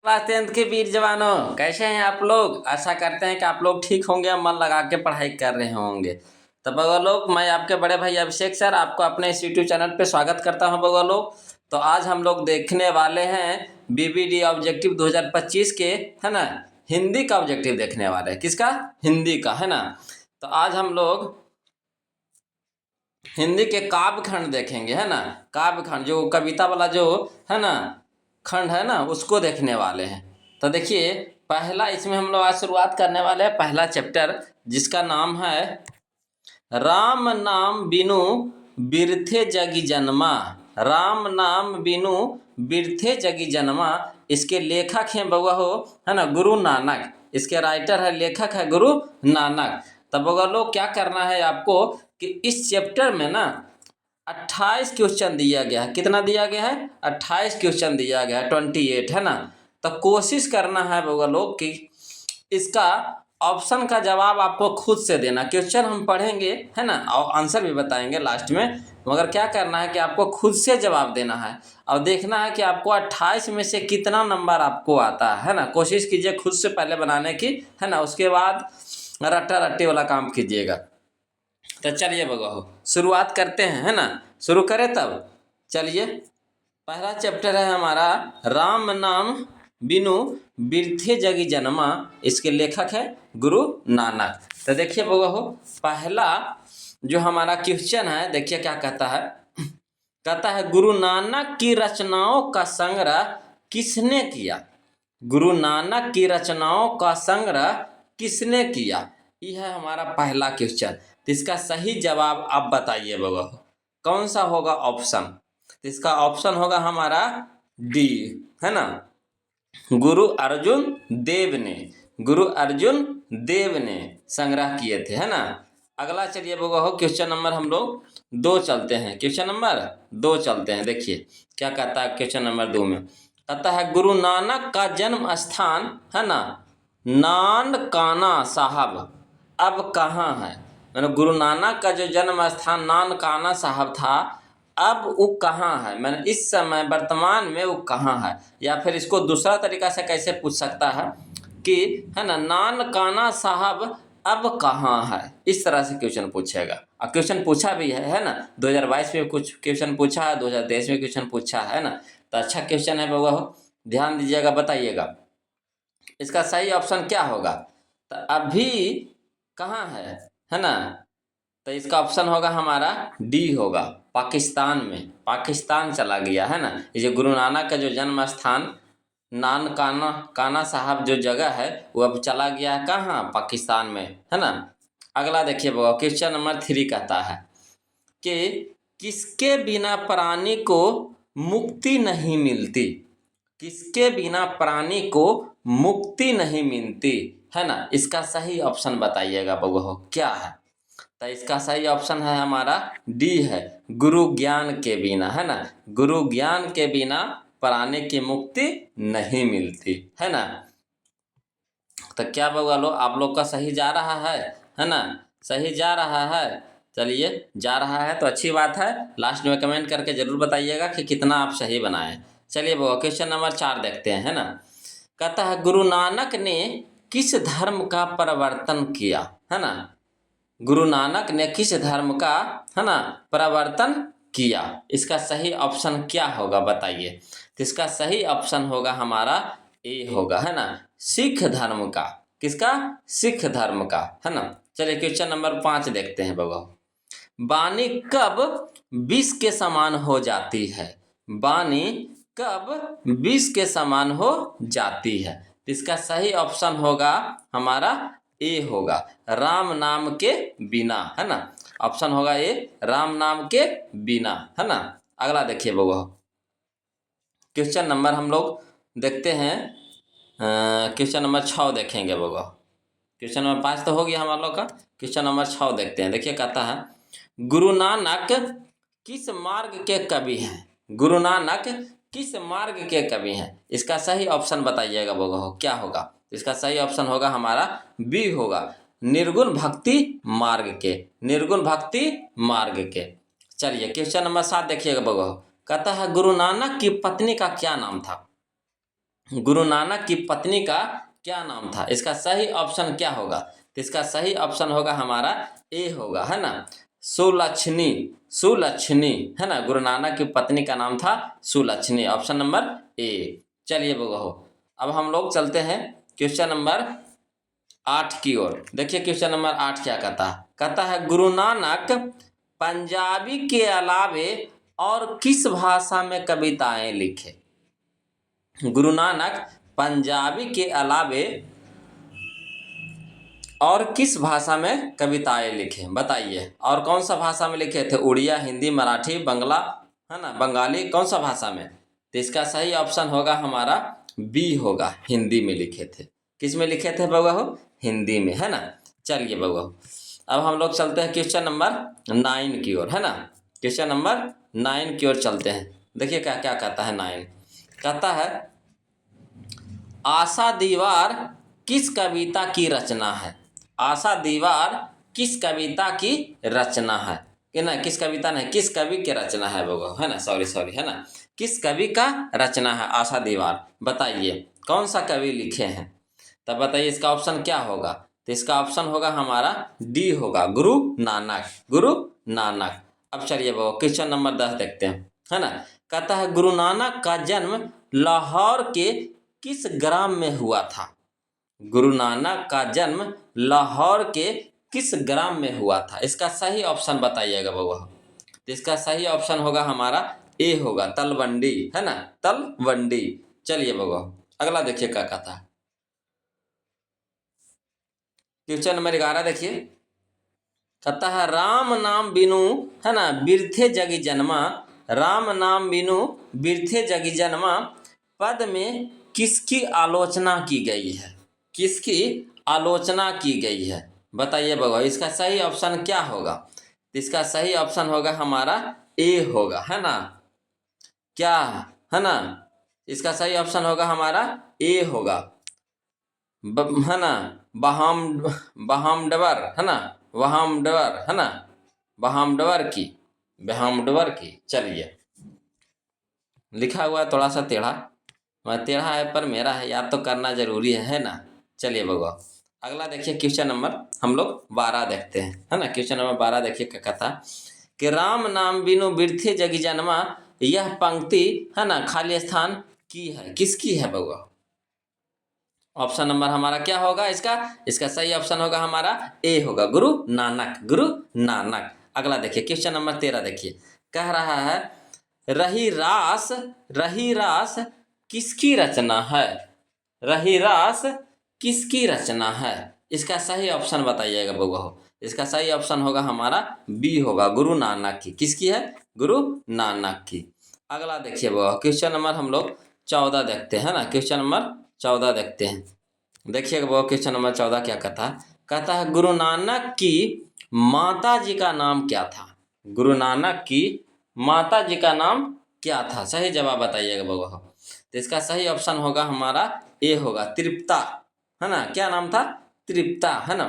Class 10th के वीर जवानों, कैसे हैं आप लोग। आशा करते हैं कि आप लोग ठीक होंगे और मन लगा के पढ़ाई कर रहे होंगे। तो बगल लोग, मैं आपके बड़े भाई अभिषेक सर आपको अपने इस यूट्यूब चैनल पे स्वागत करता हूं। बगल लोग, तो आज हम लोग देखने वाले हैं बीबीडी ऑब्जेक्टिव 2025 के, है ना, हिंदी का ऑब्जेक्टिव देखने वाले हैं। किसका? हिंदी का, है ना। तो आज हम लोग हिंदी के काव्य खंड देखेंगे, है ना। काव्य खंड जो कविता वाला जो है ना खंड है ना, उसको देखने वाले हैं। तो देखिए, पहला इसमें हम लोग आज शुरुआत करने वाले हैं पहला चैप्टर, जिसका नाम है राम नाम बिनु बिरथे जगी जन्मा। राम नाम बिनु बिरथे जगी जन्मा। इसके लेखक हैं बउआ हो, है ना, गुरु नानक। इसके राइटर है, लेखक है गुरु नानक। तब बउआ लोग, क्या करना है आपको कि इस चैप्टर में ना 28 क्वेश्चन दिया गया है। कितना दिया गया है? 28 क्वेश्चन दिया गया है, 28, है ना। तो कोशिश करना है बउआ लोग कि इसका ऑप्शन का जवाब आपको खुद से देना। क्वेश्चन हम पढ़ेंगे, है ना, और आंसर भी बताएंगे लास्ट में, मगर क्या करना है कि आपको खुद से जवाब देना है और देखना है कि आपको 28 में से कितना नंबर आपको आता है ना। कोशिश कीजिए खुद से पहले बनाने की, है ना, उसके बाद रट्टा रट्टी वाला काम कीजिएगा। तो चलिए बगो शुरुआत करते हैं, है ना। शुरू करें तब। चलिए, पहला चैप्टर है हमारा राम नाम बिनु बिरथे जगी जन्मा। इसके लेखक है गुरु नानक। तो देखिए बगो, पहला जो हमारा क्वेश्चन है, देखिए क्या कहता है। कहता है, गुरु नानक की रचनाओं का संग्रह किसने किया? गुरु नानक की रचनाओं का संग्रह किसने किया? यह है हमारा पहला क्वेश्चन। तो इसका सही जवाब आप बताइए बगो, कौन सा होगा ऑप्शन? तो इसका ऑप्शन होगा हमारा डी, है ना, गुरु अर्जुन देव ने। गुरु अर्जुन देव ने संग्रह किए थे, है ना। अगला चलिए बगो, क्वेश्चन नंबर हम लोग 2 चलते हैं। क्वेश्चन नंबर 2 चलते हैं। देखिए क्या कहता है क्वेश्चन नंबर 2 में। कहता है, गुरु नानक का जन्म स्थान, है ना, नानकाना साहब अब कहाँ है? मैंने गुरु नानक का जो जन्म स्थान नानकाना साहब था, अब वो कहाँ है? मैंने इस समय वर्तमान में वो कहाँ है? या फिर इसको दूसरा तरीका से कैसे पूछ सकता है कि, है ना, नानकाना साहब अब कहाँ है? इस तरह से क्वेश्चन पूछेगा। और क्वेश्चन पूछा भी है ना। 2022 में कुछ क्वेश्चन पूछा है, 2023 में क्वेश्चन पूछा है ना। तो अच्छा क्वेश्चन है बउआ हो, ध्यान दीजिएगा, बताइएगा इसका सही ऑप्शन क्या होगा। तो अभी कहाँ है ना। तो इसका ऑप्शन होगा हमारा डी होगा, पाकिस्तान में। पाकिस्तान चला गया, है ना। ये गुरु नानक का जो जन्म स्थान नानकाना काना साहब जो जगह है, वो अब चला गया है कहाँ? पाकिस्तान में, है ना। अगला देखिए बाबा, क्वेश्चन नंबर 3 कहता है कि किसके बिना प्राणी को मुक्ति नहीं मिलती? किसके बिना प्राणी को मुक्ति नहीं मिलती, है ना। इसका सही ऑप्शन बताइएगा बउआ, क्या है? तो इसका सही ऑप्शन है हमारा डी है, गुरु ज्ञान के बिना, है ना। गुरु ज्ञान के बिना प्राणी की मुक्ति नहीं मिलती, है ना। तो क्या बउआ लो, आप लोग का सही जा रहा है ना, सही जा रहा है। चलिए, जा रहा है तो अच्छी बात है। लास्ट में कमेंट करके जरूर बताइएगा कि कितना आप सही बनाए। चलिए बउआ, क्वेश्चन नंबर 4 देखते हैं, है ना। कहता है, गुरु नानक ने किस धर्म का प्रवर्तन किया, है ना। गुरु नानक ने किस धर्म का, है ना, प्रवर्तन किया? इसका सही ऑप्शन क्या होगा बताइए। तो इसका सही ऑप्शन होगा हमारा ए होगा, है ना, सिख धर्म का। किसका? सिख धर्म का, है ना। चलिए क्वेश्चन नंबर 5 देखते हैं बउआ। वाणी कब विष के समान हो जाती है? वाणी कब विष के समान हो जाती है? तो इसका सही ऑप्शन होगा हमारा ए होगा, राम नाम के बिना, है ना। ऑप्शन होगा ए, राम नाम के बिना, है ना। अगला देखिए बउआ, क्वेश्चन नंबर हम लोग देखते हैं, क्वेश्चन नंबर 6 देखेंगे बउआ। क्वेश्चन नंबर 5 तो हो गया हमारा लोग का। क्वेश्चन नंबर 6 देखते हैं। देखिए कहता है, गुरु नानक किस मार्ग के कवि हैं? गुरु नानक किस मार्ग के कवि हैं? इसका सही ऑप्शन बताइएगा बउआ, क्या होगा? इसका सही ऑप्शन होगा हमारा बी होगा, निर्गुण भक्ति मार्ग के। निर्गुण भक्ति मार्ग के। चलिए क्वेश्चन नंबर 7 देखिएगा बउआ। कहता है, गुरु नानक की पत्नी का क्या नाम था? गुरु नानक की पत्नी का क्या नाम था? इसका सही ऑप्शन क्या होगा? तो इसका सही ऑप्शन होगा हमारा ए होगा, है ना, सुलक्षणी। सुलक्षणी, है ना, गुरु नानक की पत्नी का नाम था सुलक्षणी, ऑप्शन नंबर ए। चलिए बगहो, अब हम लोग चलते हैं क्वेश्चन नंबर 8 की ओर। देखिए क्वेश्चन नंबर 8 क्या कहता है? कहता है गुरु नानक पंजाबी के अलावे और किस भाषा में कविताएं लिखे? गुरु नानक पंजाबी के अलावे और किस भाषा में कविताएं लिखे, बताइए। और कौन सा भाषा में लिखे थे? उड़िया, हिंदी, मराठी, बंगला, है ना, बंगाली, कौन सा भाषा में? तो इसका सही ऑप्शन होगा हमारा बी होगा, हिंदी में लिखे थे। किस में लिखे थे बउआ हो? हिंदी में, है ना। चलिए बउआ हो, अब हम लोग चलते हैं क्वेश्चन नंबर 9 की ओर, है ना। क्वेश्चन नंबर 9 की ओर चलते हैं। देखिए क्या क्या कहता है 9। कहता है आशा दीवार किस कविता की रचना है? आशा दीवार किस कविता की रचना है? कि ना, किस कविता नहीं, किस कवि की रचना है वो, है ना, सॉरी सॉरी, है ना, किस कवि का रचना है आशा दीवार? बताइए कौन सा कवि लिखे हैं? तब बताइए इसका ऑप्शन क्या होगा? तो इसका ऑप्शन होगा हमारा डी होगा, गुरु नानक। गुरु नानक। अब चलिए वो क्वेश्चन नंबर 10 देखते हैं, है ना। कहता है गुरु नानक का जन्म लाहौर के किस ग्राम में हुआ था? गुरु नानक का जन्म लाहौर के किस ग्राम में हुआ था? इसका सही ऑप्शन बताइएगा बउआ। तो इसका सही ऑप्शन होगा हमारा ए होगा, तलवंडी, है ना, तलवंडी। चलिए बउआ अगला देखिए क्या कहता है। क्वेश्चन नंबर 11 देखिए। कहता है राम नाम बिनु, है ना, बिरथे जगी जन्मा। राम नाम बिनु बिरथे जगी जन्मा पद में किसकी आलोचना की गई है? किसकी आलोचना की गई है? बताइए बउआ इसका सही ऑप्शन क्या होगा? इसका सही ऑप्शन होगा हमारा ए होगा, है ना, क्या, है ना, इसका सही ऑप्शन होगा हमारा ए होगा, है ना, बहाम बहामडवर, है ना, वहामडवर, है ना, बहामडवर की, बहामडवर की। चलिए लिखा हुआ है थोड़ा सा टेढ़ा, मैं टेढ़ा है पर मेरा है, याद तो करना जरूरी है ना। चलिए बउआ अगला देखिए क्वेश्चन नंबर हम लोग 12 देखते हैं, है ना। क्वेश्चन नंबर 12 देखिए क्या कहता कि राम नाम बिनु बिरथे जगी जन्मा, यह पंक्ति, है ना, खाली स्थान की है, किसकी है बउआ? ऑप्शन नंबर हमारा क्या होगा इसका? इसका सही ऑप्शन होगा हमारा ए होगा, गुरु नानक। गुरु नानक। अगला देखिए क्वेश्चन नंबर 13 देखिए, कह रहा है रही रास, रही रास किसकी रचना है? रही रास किसकी रचना है? इसका सही ऑप्शन बताइएगा बउआ हो। इसका सही ऑप्शन होगा हमारा बी होगा, गुरु नानक की। किसकी है? गुरु नानक की। अगला देखिए बउआ क्वेश्चन नंबर हम लोग 14 देखते हैं ना। क्वेश्चन नंबर 14 देखते हैं। देखिएगा बउआ क्वेश्चन नंबर 14 क्या कहता है? कहता है गुरु नानक की माता जी का नाम क्या था? गुरु नानक की माता जी का नाम क्या था? सही जवाब बताइएगा बउआ। तो इसका सही ऑप्शन होगा हमारा ए होगा, तृप्ता, है ना। क्या नाम था? तृप्ता, है ना।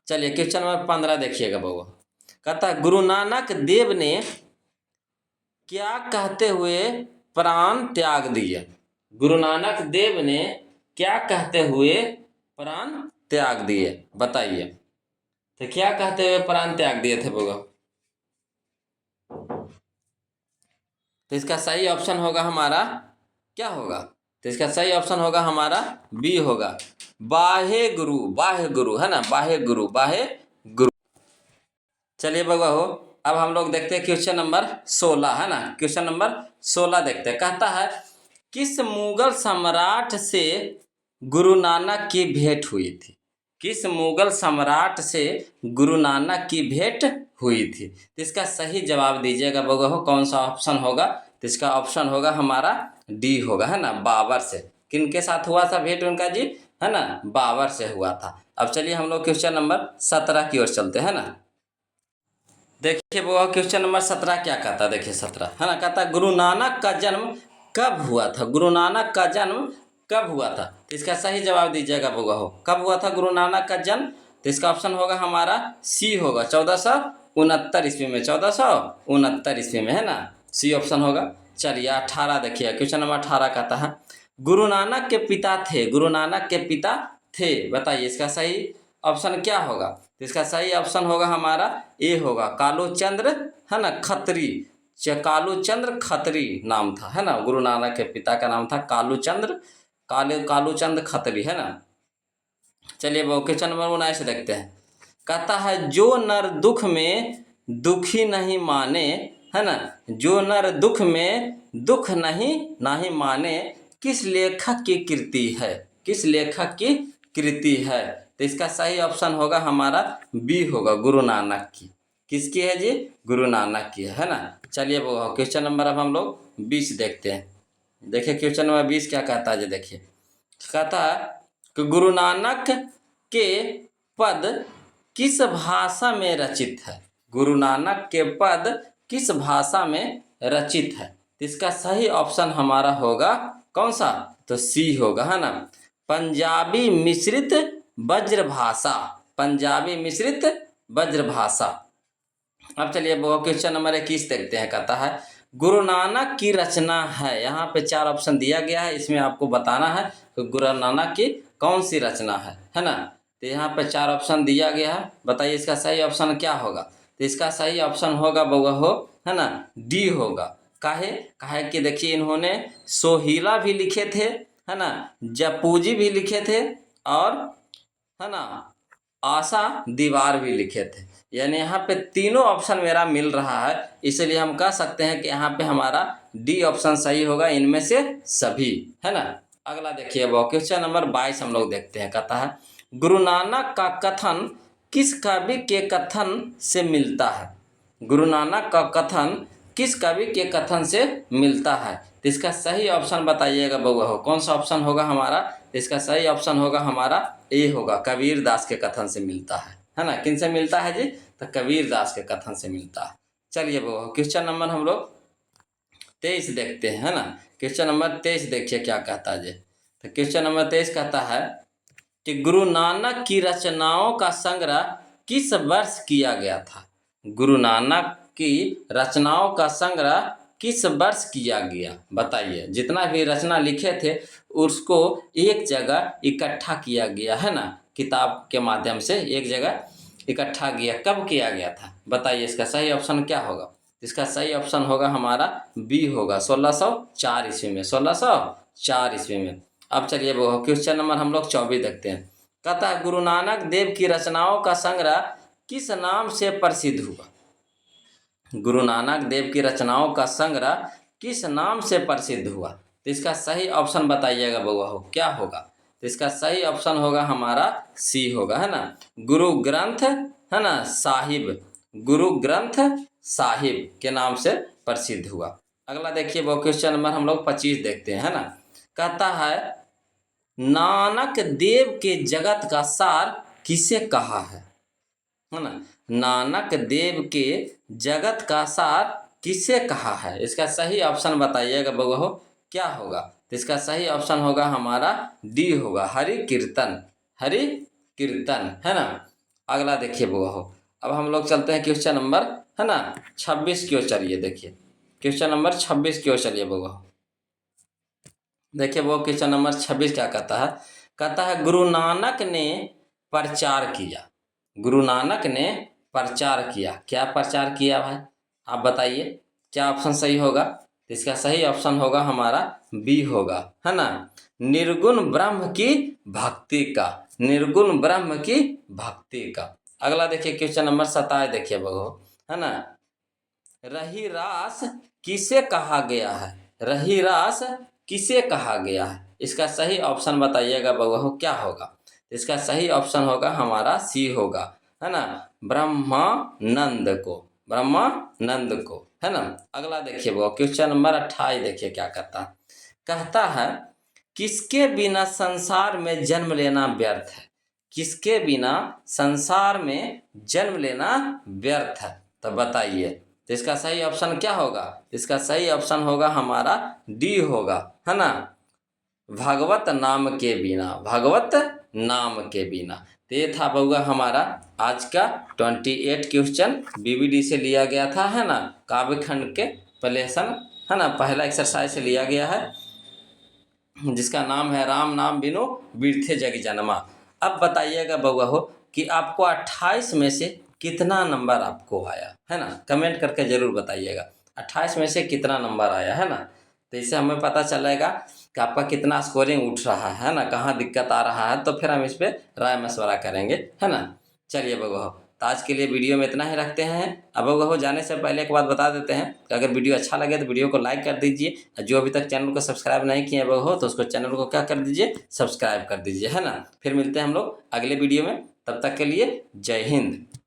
चलिए क्वेश्चन नंबर 15 देखिएगा बउआ। कहता है गुरु नानक देव ने क्या कहते हुए प्राण त्याग दिए? गुरु नानक देव ने क्या कहते हुए प्राण त्याग दिए? बताइए। तो क्या कहते हुए प्राण त्याग दिए थे बउआ? तो इसका सही ऑप्शन होगा हमारा क्या होगा? तो इसका सही ऑप्शन होगा हमारा बी होगा, बाहे गुरु। बाहे गुरु, है ना, बाहे गुरु, बाहे गुरु। चलिए बउआ हो अब हम लोग देखते हैं क्वेश्चन नंबर 16, है ना। क्वेश्चन नंबर 16 देखते हैं। कहता है किस मुगल सम्राट से गुरु नानक की भेंट हुई थी? किस मुगल सम्राट से गुरु नानक की भेंट हुई थी? तो इसका सही जवाब दीजिएगा बउआ हो, कौन सा ऑप्शन होगा? तो इसका ऑप्शन होगा हमारा डी होगा, है ना, बाबर से। किनके साथ हुआ था भेंट उनका जी? है ना, बाबर से हुआ था। अब चलिए हम लोग क्वेश्चन नंबर 17 की ओर चलते हैं ना। देखिए वो क्वेश्चन नंबर 17 क्या कहता है? देखिए 17, है ना, कहता है गुरु नानक का जन्म कब हुआ था? गुरु नानक का जन्म कब हुआ था? इसका सही जवाब दीजिएगा बउआ हो, कब हुआ था गुरु नानक का जन्म? तो इसका ऑप्शन होगा हमारा सी होगा, 1469 ईस्वी में। 1469 ईस्वी में, है ना, सी ऑप्शन होगा। चलिए 18 देखिए क्वेश्चन नंबर 18 कहता है गुरु नानक के पिता थे, गुरु नानक के पिता थे। बताइए इसका सही ऑप्शन क्या होगा? तो इसका सही ऑप्शन होगा हमारा ए होगा, कालूचंद्र, है ना, खत्री। कालूचंद्र खत्री नाम था, है ना। गुरु नानक के पिता का नाम था कालूचंद्र, कालूचंद्र खत्री, है ना। चलिए वो क्वेश्चन नंबर 19 देखते हैं। कहता है जो नर दुख में दुखी नहीं माने, है ना, जो नर दुख में दुख नहीं माने, किस लेखक की कृति है? किस लेखक की कृति है? तो इसका सही ऑप्शन होगा हमारा बी होगा, गुरु नानक की। किसकी है जी? गुरु नानक की है ना। चलिए वो क्वेश्चन नंबर अब हम लोग 20 देखते हैं। देखिए क्वेश्चन नंबर 20 क्या कहता है जी, देखिए कहता है कि गुरु नानक के पद किस भाषा में रचित है? गुरु नानक के पद किस भाषा में रचित है? इसका सही ऑप्शन हमारा होगा कौन सा? तो सी होगा, है ना, पंजाबी मिश्रित ब्रजभाषा, पंजाबी मिश्रित ब्रजभाषा। अब चलिए वो क्वेश्चन नंबर 21 देखते हैं। कहता है गुरु नानक की रचना है, यहाँ पे 4 ऑप्शन दिया गया है, इसमें आपको बताना है कि गुरु नानक की कौन सी रचना है ना। तो यहाँ पे 4 ऑप्शन दिया गया है, बताइए इसका सही ऑप्शन क्या होगा? तो इसका सही ऑप्शन होगा बउआ हो, है ना, डी होगा। काहे कि देखिए इन्होंने सोहिला भी लिखे थे, है ना, जपूजी भी लिखे थे, और है ना आशा दीवार भी लिखे थे। यानी यहाँ पे तीनों ऑप्शन मेरा मिल रहा है, इसलिए हम कह सकते हैं कि यहाँ पे हमारा डी ऑप्शन सही होगा, इनमें से सभी, है ना। अगला देखिए वो क्वेश्चन नंबर 22 हम लोग देखते हैं। कहता है गुरु नानक का कथन किस कवि के कथन से मिलता है? गुरु नानक का कथन किस कवि के कथन से मिलता है? तो इसका सही ऑप्शन बताइएगा बउआ हो, कौन सा ऑप्शन होगा हमारा? तो इसका सही ऑप्शन होगा हमारा ए होगा, कबीर दास के कथन से मिलता है ना। किन से मिलता है जी? तो कबीर दास के कथन से मिलता है। चलिए बउआ हो क्वेश्चन नंबर हम लोग 23 देखते हैं, है ना। क्वेश्चन नंबर 23 देखिए क्या कहता है जी। तो क्वेश्चन नंबर 23 कहता है कि गुरु नानक की रचनाओं का संग्रह किस वर्ष किया गया था? गुरु नानक की रचनाओं का संग्रह किस वर्ष किया गया? बताइए, जितना भी रचना लिखे थे उसको एक जगह इकट्ठा किया गया, है ना, किताब के माध्यम से एक जगह इकट्ठा किया, कब किया गया था? बताइए इसका सही ऑप्शन क्या होगा? इसका सही ऑप्शन होगा हमारा बी होगा, 1604 ईस्वी में, 1604 ईस्वी में। अब चलिए वो क्वेश्चन नंबर हम लोग 24 देखते हैं। कहता है गुरु नानक देव की रचनाओं का संग्रह किस नाम से प्रसिद्ध हुआ? गुरु नानक देव की रचनाओं का संग्रह किस नाम से प्रसिद्ध हुआ? तो इसका सही ऑप्शन बताइएगा बउआ हो, क्या होगा? तो इसका सही ऑप्शन होगा हमारा सी होगा, है ना, गुरु ग्रंथ, है ना, साहिब, गुरु ग्रंथ साहिब के नाम से प्रसिद्ध हुआ। अगला देखिए वो क्वेश्चन नंबर हम लोग 25 देखते हैं, है ना। कहता है नानक देव के जगत का सार किसे कहा है ना। नानक देव के जगत का सार किसे कहा है? इसका सही ऑप्शन बताइएगा बउआ हो, क्या होगा? तो इसका सही ऑप्शन होगा हमारा डी होगा, हरि कीर्तन, हरि कीर्तन, है ना। अगला देखिए बउआ हो, अब हम लोग चलते हैं क्वेश्चन नंबर, है ना, 26 की ओर चलिए। देखिए क्वेश्चन नंबर 26 की ओर चलिए बउआ हो। देखिए वो क्वेश्चन नंबर 26 क्या कहता है? कहता है गुरु नानक ने प्रचार किया, गुरु नानक ने प्रचार किया, क्या प्रचार किया भाई? आप बताइए क्या ऑप्शन सही होगा? तो इसका सही ऑप्शन होगा हमारा बी होगा, है ना, निर्गुण ब्रह्म की भक्ति का, निर्गुण ब्रह्म की भक्ति का। अगला देखिए क्वेश्चन नंबर 27 देखिए बगो, है ना, रही रास किसे कहा गया है? रही रास किसे कहा गया है? इसका सही ऑप्शन बताइएगा बउआ, क्या होगा? इसका सही ऑप्शन होगा हमारा सी होगा, है ना, ब्रह्मानंद को, ब्रह्मानंद को, है ना। अगला देखिए बउआ क्वेश्चन नंबर 28 देखिए क्या कहता है किसके बिना संसार में जन्म लेना व्यर्थ है? किसके बिना संसार में जन्म लेना व्यर्थ है? तो बताइए, तो इसका सही ऑप्शन क्या होगा? इसका सही ऑप्शन होगा हमारा डी होगा, है ना, भगवत नाम के बिना, भगवत नाम के बिना। तो ये था बउआ हमारा आज का 28 क्वेश्चन बीबीडी से लिया गया था, है ना, काव्य खंड के पलेसन, है ना, पहला एक्सरसाइज से लिया गया है। जिसका नाम है राम नाम बिनु बिरथे जग जनमा। अब बताइएगा बउआ हो कि आपको 28 में से कितना नंबर आपको आया है ना, कमेंट करके ज़रूर बताइएगा 28 में से कितना नंबर आया है ना। तो इससे हमें पता चलेगा कि आपका कितना स्कोरिंग उठ रहा है ना, कहाँ दिक्कत आ रहा है, तो फिर हम इस पर राय मशवरा करेंगे है ना। चलिए बउआ हो, तो आज के लिए वीडियो में इतना ही रखते हैं। अब बउआ हो जाने से पहले एक बात बता देते हैं कि अगर वीडियो अच्छा लगे तो वीडियो को लाइक कर दीजिए, और जो अभी तक चैनल को सब्सक्राइब नहीं किए बउआ हो तो उसको चैनल को क्या कर दीजिए, सब्सक्राइब कर दीजिए है ना। फिर मिलते हैं हम लोग अगले वीडियो में, तब तक के लिए जय हिंद।